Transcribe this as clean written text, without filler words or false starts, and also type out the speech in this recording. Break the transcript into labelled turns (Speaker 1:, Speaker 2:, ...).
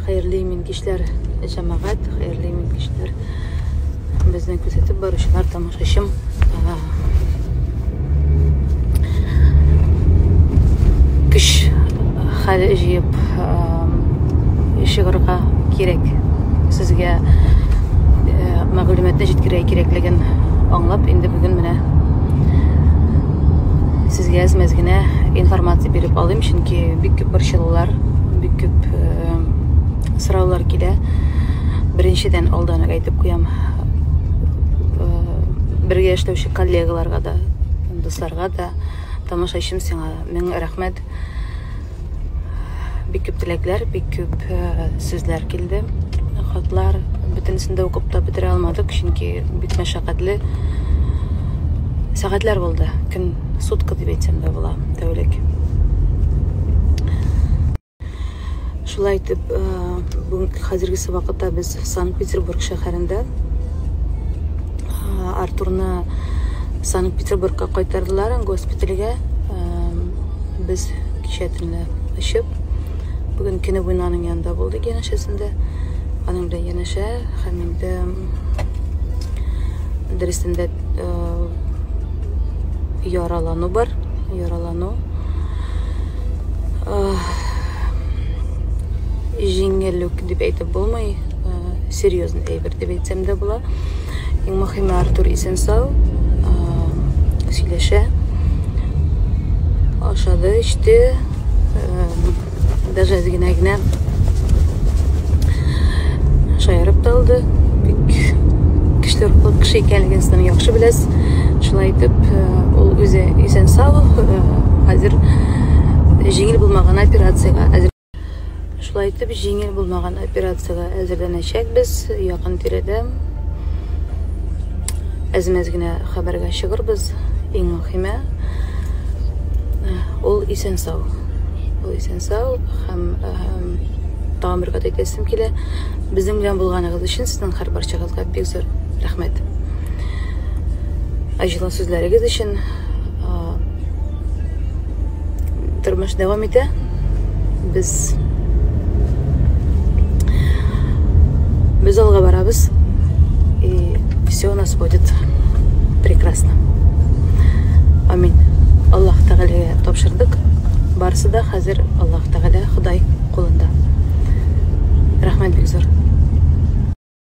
Speaker 1: Hayırlı emin kişiler, cemaat, hayırlı emin kişiler. Bizden küzetip barışlar tamaşaşım. Kış hali jiyip şıgırga gerek. Sizge мәгълүматны җиткерә кирәклеген аңлап, инде бүген менә сезгә әз генә информация биреп алыйм, чөнки бик күп борчылулар, бик күп сораулар килә. Беренчедән алдан әйтеп куям, бергә эшләүче коллегаларга да, дусларга да, тамашачым, сиңа мең рәхмәт. Бик күп теләкләр, бик күп сүзләр килде, хатлар. Бөтенесен дә укып та бетерә алмадык, чөнки бик мәшәкатьле сәгатьләр булды. Көн сутка дип әйтсәм дә була, тәүлек. Шулай итеп, хәзергесе вакытта без Санкт-Петербург шәһәрендә Артурны Санкт-Петербургка кайтардылар, госпитальгә. Без кичә төнлә очып, бүген көне буена аның янында булдык, янәшәсендә. Аның белән янәшә, һәм инде дәресендә яралану бар, яралану. Җиңеллек дип әйтеп булмый, серьезный әйбер дип әйтсәм дә була. Иң мөһиме, Артур исән-сау, сөйләшә, ашады, эчте, даже генә шаярып та алды. Бик көчле кеше икәнлеген сез яхшы беләсез. Шулай итеп, ул үзе исән-сау, хәзер җиңел булмаган операциягә әзер. Шулай итеп, җиңел булмаган операциягә әзерләнәчәк без якын тирәдә. Әзмәз генә хәбәргә чыгырбыз. Иң мөһиме, ул исән-сау. Ул исән-сау һәм тагын бер кат әйтәсем килә. Безнең белән булганыгыз өчен сезнең һәр барчагызга бик зур рәхмәт. Җылы сүзләрегез өчен. Тормыш дәвам итә. Без алга барабыз. И все у нас будет прекрасно. Амин. Аллаһ Тәгаләгә тапшырдык. Барысы да хәзер Аллаһ Тәгалә, Ходай кулында. Рәхмәт бик зур.